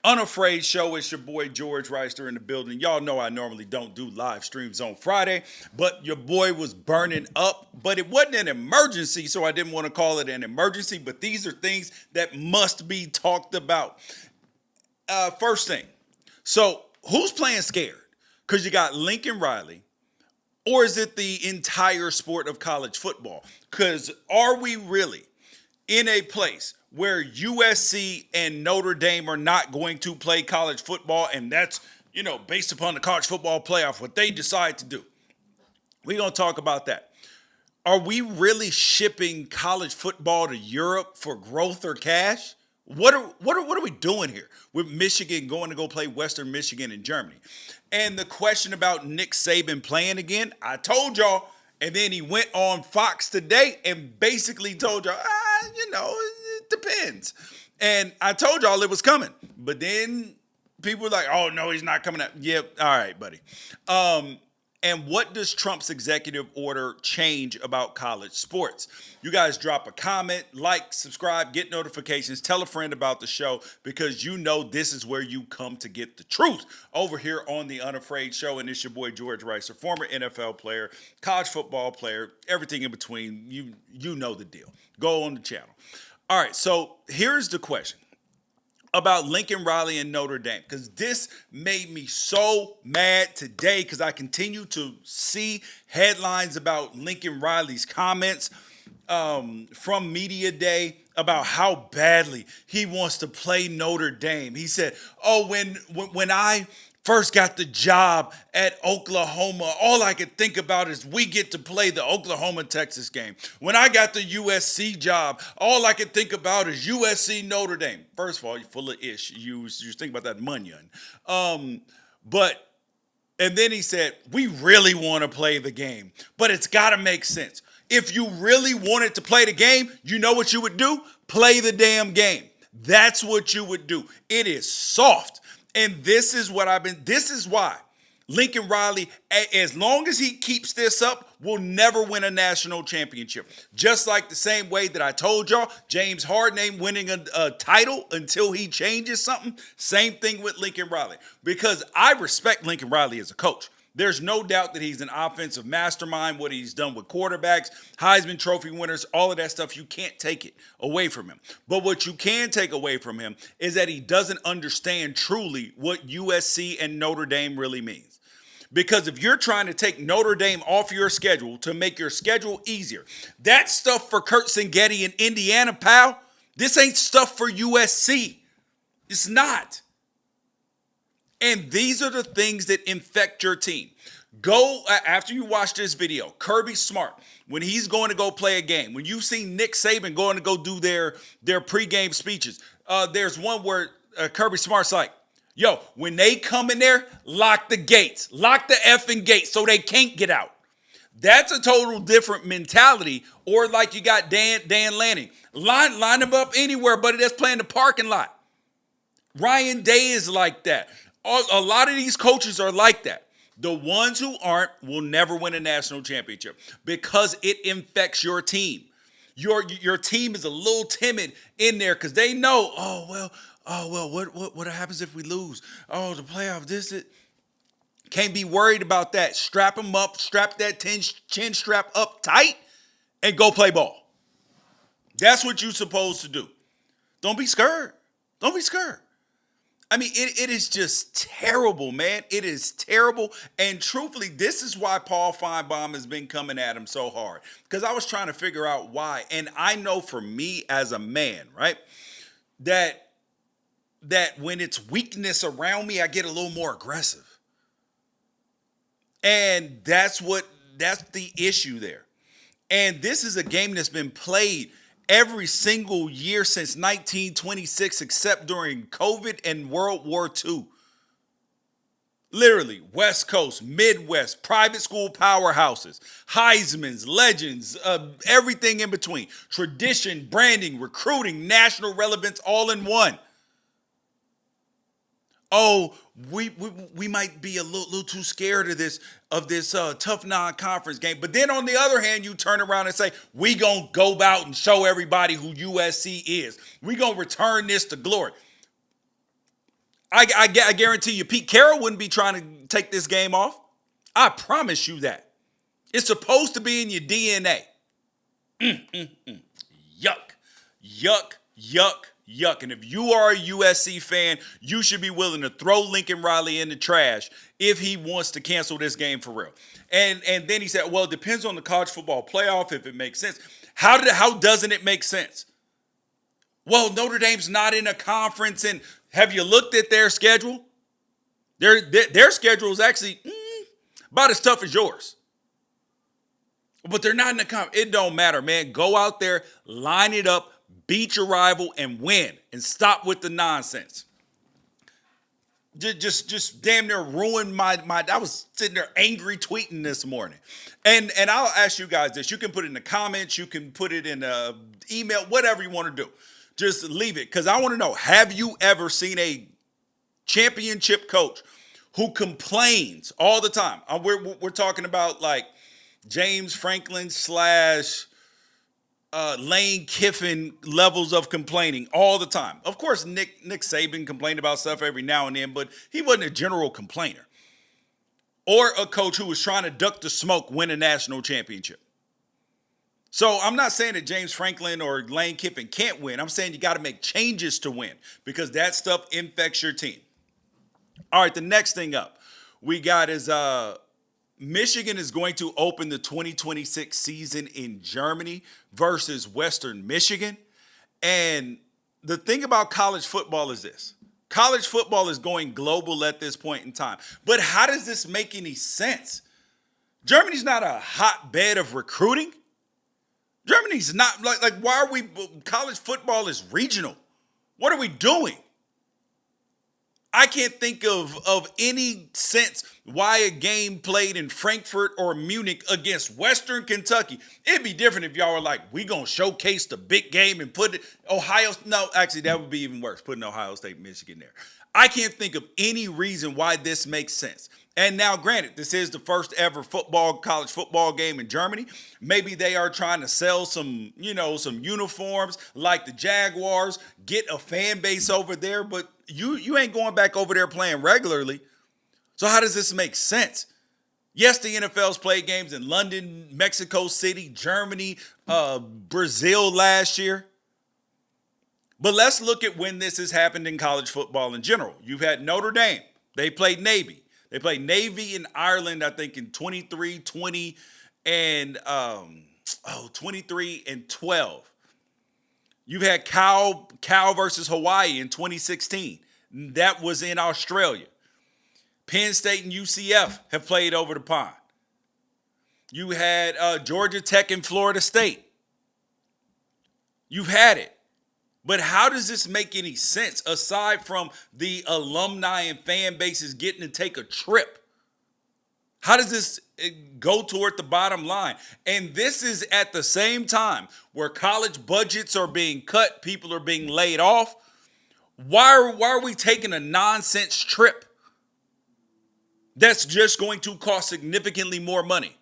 Unafraid Show. It's your boy George Wrighster in the building. Y'all know I normally don't do live streams on Friday, but your boy was burning up. But it wasn't an emergency, so I didn't want to call it an emergency. But these are things that must be talked about. First thing, so who's playing scared? Because you got Lincoln Riley, or is it the entire sport of college football? Because are we really in a place where USC and Notre Dame are not going to play college football, and that's, based upon the college football playoff, what they decide to do? We're going to talk about that. Are we really shipping college football to Europe for growth or cash? What are we doing here with Michigan going to go play Western Michigan in Germany? And the question about Nick Saban playing again, I told y'all, and then he went on Fox today and basically told y'all, it depends. And I told y'all it was coming. But then people were like, oh, no, he's not coming out. Yep, all right, buddy. And what does Trump's executive order change about college sports? You guys drop a comment, like, subscribe, get notifications, tell a friend about the show, because you know this is where you come to get the truth over here on the Unafraid Show. And it's your boy George Wrighster, former NFL player, college football player, everything in between. You know the deal. Go on the channel. All right, so here's the question about Lincoln Riley and Notre Dame, because this made me so mad today because I continue to see headlines about Lincoln Riley's comments from Media Day about how badly he wants to play Notre Dame. He said, oh, when I first got the job at Oklahoma, all I could think about is we get to play the Oklahoma-Texas game. When I got the USC job, all I could think about is USC Notre Dame. First of all, you're full of ish. You think about that munyon. And then he said, we really want to play the game, but it's got to make sense. If you really wanted to play the game, you know what you would do? Play the damn game. That's what you would do. It is soft. And this is why Lincoln Riley, as long as he keeps this up, will never win a national championship. Just like the same way that I told y'all, James Harden ain't winning a title until he changes something. Same thing with Lincoln Riley. Because I respect Lincoln Riley as a coach. There's no doubt that he's an offensive mastermind, what he's done with quarterbacks, Heisman Trophy winners, all of that stuff. You can't take it away from him. But what you can take away from him is that he doesn't understand truly what USC and Notre Dame really means. Because if you're trying to take Notre Dame off your schedule to make your schedule easier, that's stuff for Kurt Singetti in Indiana, pal. This ain't stuff for USC. It's not. And these are the things that infect your team. Go, after you watch this video, Kirby Smart, when he's going to go play a game, when you've seen Nick Saban going to go do their pregame speeches, there's one where Kirby Smart's like, yo, when they come in there, lock the gates. Lock the effing gates so they can't get out. That's a total different mentality. Or like you got Dan Lanning. Line them up anywhere, buddy, that's playing the parking lot. Ryan Day is like that. A lot of these coaches are like that. The ones who aren't will never win a national championship because it infects your team. Your team is a little timid in there because they know, what happens if we lose? Oh, the playoff, it. Can't be worried about that. Strap them up, strap that chin strap up tight, and go play ball. That's what you're supposed to do. Don't be scared. Don't be scared. I mean, it is just terrible, man. It is terrible. And truthfully, this is why Paul Feinbaum has been coming at him so hard. Because I was trying to figure out why. And I know for me as a man, right, that when it's weakness around me, I get a little more aggressive. And that's the issue there. And this is a game that's been played every single year since 1926, except during COVID and World War II. Literally, West Coast, Midwest, private school powerhouses, Heisman's, legends, everything in between. Tradition, branding, recruiting, national relevance, all in one. Oh, we might be a little too scared of this tough non-conference game. But then on the other hand, you turn around and say, we gonna go out and show everybody who USC is. We gonna return this to glory. I guarantee you, Pete Carroll wouldn't be trying to take this game off. I promise you that. It's supposed to be in your DNA. Yuck, yuck, yuck, yuck. And if you are a USC fan, you should be willing to throw Lincoln Riley in the trash if he wants to cancel this game for real. And then he said, well, it depends on the college football playoff if it makes sense. How doesn't it make sense? Well, Notre Dame's not in a conference, and have you looked at their schedule? Their schedule is actually about as tough as yours. But they're not in the conference. It don't matter, man. Go out there, line it up, beat your rival, and win. And stop with the nonsense. Just damn near ruined my I was sitting there angry tweeting this morning. And I'll ask you guys this. You can put it in the comments. You can put it in an email, whatever you want to do. Just leave it, because I want to know, have you ever seen a championship coach who complains all the time? We're talking about like James Franklin / Lane Kiffin levels of complaining all the time. Of course, Nick Saban complained about stuff every now and then, but he wasn't a general complainer. Or a coach who was trying to duck the smoke, win a national championship. So I'm not saying that James Franklin or Lane Kiffin can't win. I'm saying you got to make changes to win, because that stuff infects your team. All right, the next thing up we got is Michigan is going to open the 2026 season in Germany versus Western Michigan. And the thing about college football is this. College football is going global at this point in time. But how does this make any sense? Germany's not a hotbed of recruiting. Germany's not like why are we, college football is regional. What are we doing? I can't think of any sense why a game played in Frankfurt or Munich against Western Kentucky. It'd be different if y'all were like, we gonna showcase the big game and put it Ohio. No, actually, that would be even worse, putting Ohio State, Michigan there. I can't think of any reason why this makes sense. And now, granted, this is the first ever college football game in Germany. Maybe they are trying to sell some uniforms like the Jaguars, get a fan base over there, but you ain't going back over there playing regularly. So how does this make sense? Yes, the NFL's played games in London, Mexico City, Germany, Brazil last year. But let's look at when this has happened in college football in general. You've had Notre Dame. They played Navy. They played Navy in Ireland, I think, in 23, 20, and 23 and 12. You've had Cal versus Hawaii in 2016. That was in Australia. Penn State and UCF have played over the pond. You had Georgia Tech and Florida State. You've had it. But how does this make any sense aside from the alumni and fan bases getting to take a trip? How does this go toward the bottom line? And this is at the same time where college budgets are being cut, people are being laid off. Why are we taking a nonsense trip that's just going to cost significantly more money?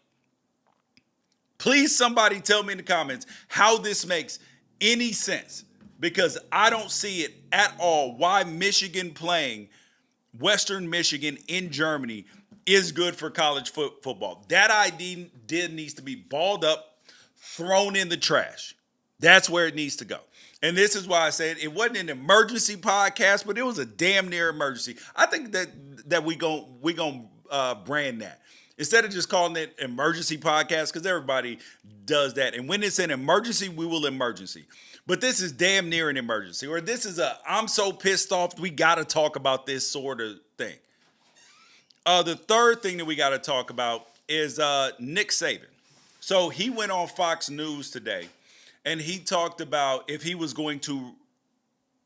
Please, somebody tell me in the comments how this makes any sense. Because I don't see it at all why Michigan playing Western Michigan in Germany is good for college football. That idea needs to be balled up, thrown in the trash. That's where it needs to go. And this is why I said it wasn't an emergency podcast, but it was a damn near emergency. I think that we gonna brand that. Instead of just calling it emergency podcast, because everybody does that. And when it's an emergency, we will emergency. But this is damn near an emergency, or this is I'm so pissed off, we got to talk about this sort of thing. The third thing that we got to talk about is Nick Saban. So he went on Fox News today, and he talked about if he was going to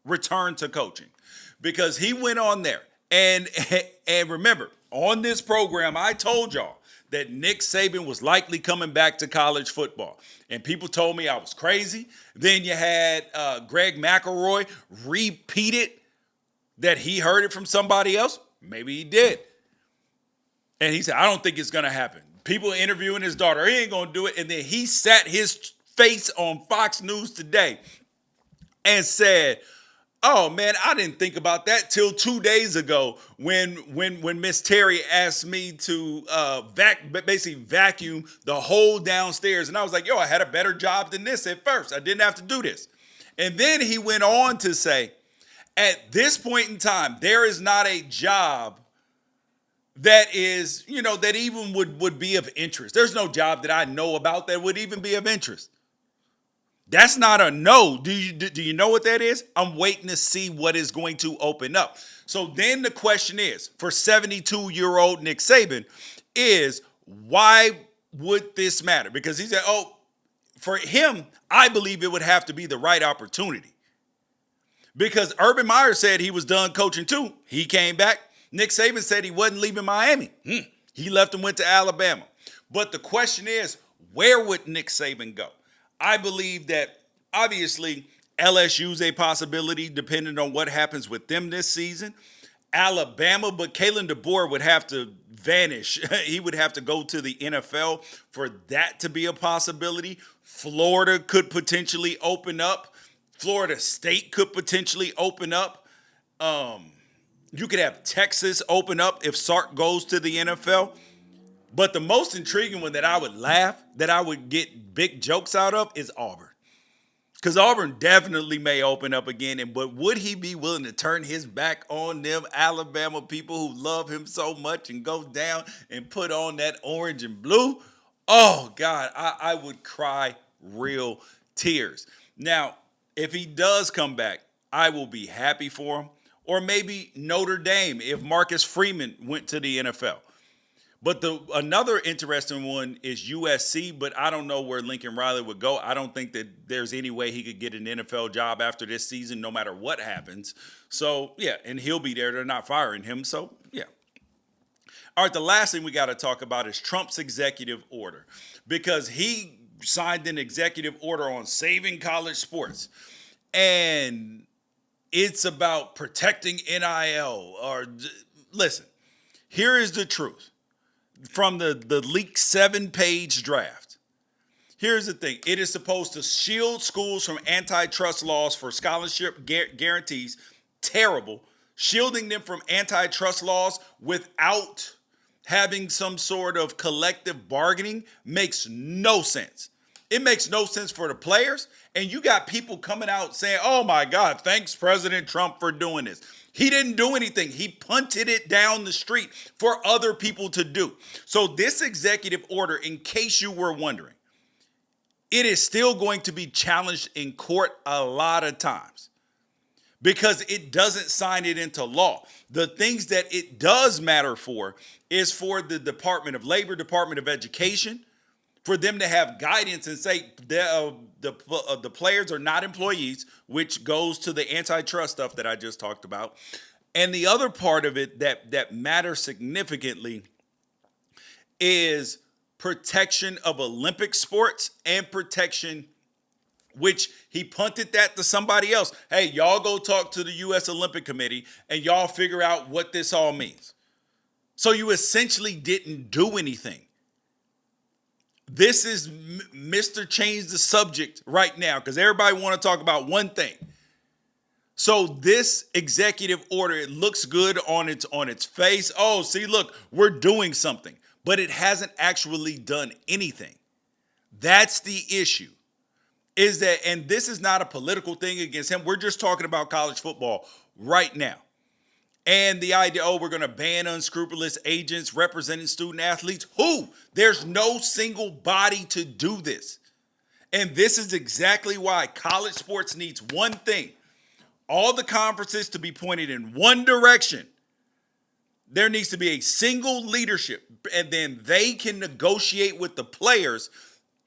return to coaching, because he went on there. And remember, on this program, I told y'all that Nick Saban was likely coming back to college football. And people told me I was crazy. Then you had Greg McElroy repeat it, that he heard it from somebody else. Maybe he did. And he said, I don't think it's going to happen. People interviewing his daughter, he ain't going to do it. And then he sat his face on Fox News today and said, Oh man, I didn't think about that till 2 days ago when Miss Terry asked me to basically vacuum the whole downstairs, and I was like, yo, I had a better job than this at first. I didn't have to do this. And then he went on to say, at this point in time, there is not a job that is, that even would be of interest. There's no job that I know about that would even be of interest. That's not a no. Do you know what that is? I'm waiting to see what is going to open up. So then the question is, for 72-year-old Nick Saban, is why would this matter? Because he said, for him, I believe it would have to be the right opportunity. Because Urban Meyer said he was done coaching too. He came back. Nick Saban said he wasn't leaving Miami. He left and went to Alabama. But the question is, where would Nick Saban go? I believe that obviously LSU's a possibility depending on what happens with them this season. Alabama, but Kalen DeBoer would have to vanish. He would have to go to the NFL for that to be a possibility. Florida could potentially open up. Florida State could potentially open up. You could have Texas open up if Sark goes to the NFL. But the most intriguing one that I would laugh, that I would get big jokes out of, is Auburn. Because Auburn definitely may open up again. But would he be willing to turn his back on them Alabama people who love him so much and go down and put on that orange and blue? Oh, God, I would cry real tears. Now, if he does come back, I will be happy for him. Or maybe Notre Dame if Marcus Freeman went to the NFL. But another interesting one is USC, but I don't know where Lincoln Riley would go. I don't think that there's any way he could get an NFL job after this season, no matter what happens. So, yeah, and he'll be there. They're not firing him. So, yeah. All right, the last thing we got to talk about is Trump's executive order, because he signed an executive order on saving college sports. And it's about protecting NIL. Listen, here is the truth. From the leaked 7-page draft. Here's the thing. It is supposed to shield schools from antitrust laws for scholarship guarantees. Terrible. Shielding them from antitrust laws without having some sort of collective bargaining makes no sense. It makes no sense for the players. And you got people coming out saying, oh my God, thanks President Trump for doing this. He didn't do anything. He punted it down the street for other people to do. So this executive order, in case you were wondering, it is still going to be challenged in court a lot of times because it doesn't sign it into law. The things that it does matter for is for the Department of Labor, Department of Education, for them to have guidance and say the players are not employees, which goes to the antitrust stuff that I just talked about. And the other part of it that matters significantly is protection of Olympic sports and protection, which he punted that to somebody else. Hey, y'all go talk to the U.S. Olympic Committee and y'all figure out what this all means. So you essentially didn't do anything. This is Mr. Change the Subject right now because everybody want to talk about one thing. So this executive order, it looks good on its face. Oh, see, look, we're doing something, but it hasn't actually done anything. That's the issue. Is that, and this is not a political thing against him. We're just talking about college football right now. And the idea, we're going to ban unscrupulous agents representing student athletes. Who? There's no single body to do this. And this is exactly why college sports needs one thing. All the conferences to be pointed in one direction. There needs to be a single leadership, and then they can negotiate with the players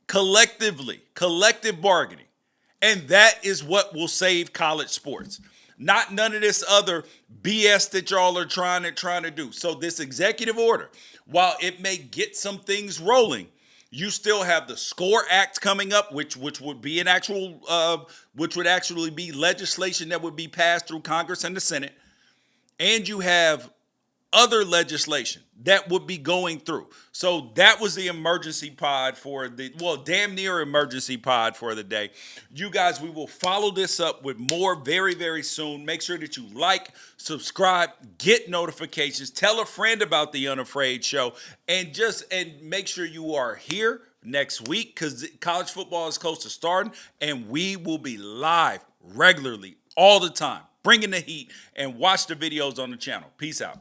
collectively, collective bargaining. And that is what will save college sports. Not none of this other BS that y'all are trying to do. So this executive order, while it may get some things rolling, you still have the SCORE Act coming up, which would be an actual, which would actually be legislation that would be passed through Congress and the Senate. And you have other legislation that would be going through. So that was the emergency pod for damn near emergency pod for the day. You guys, we will follow this up with more very, very soon. Make sure that you like, subscribe, get notifications, tell a friend about the Unafraid Show, and make sure you are here next week because college football is close to starting, and we will be live regularly all the time, bringing the heat, and watch the videos on the channel. Peace out.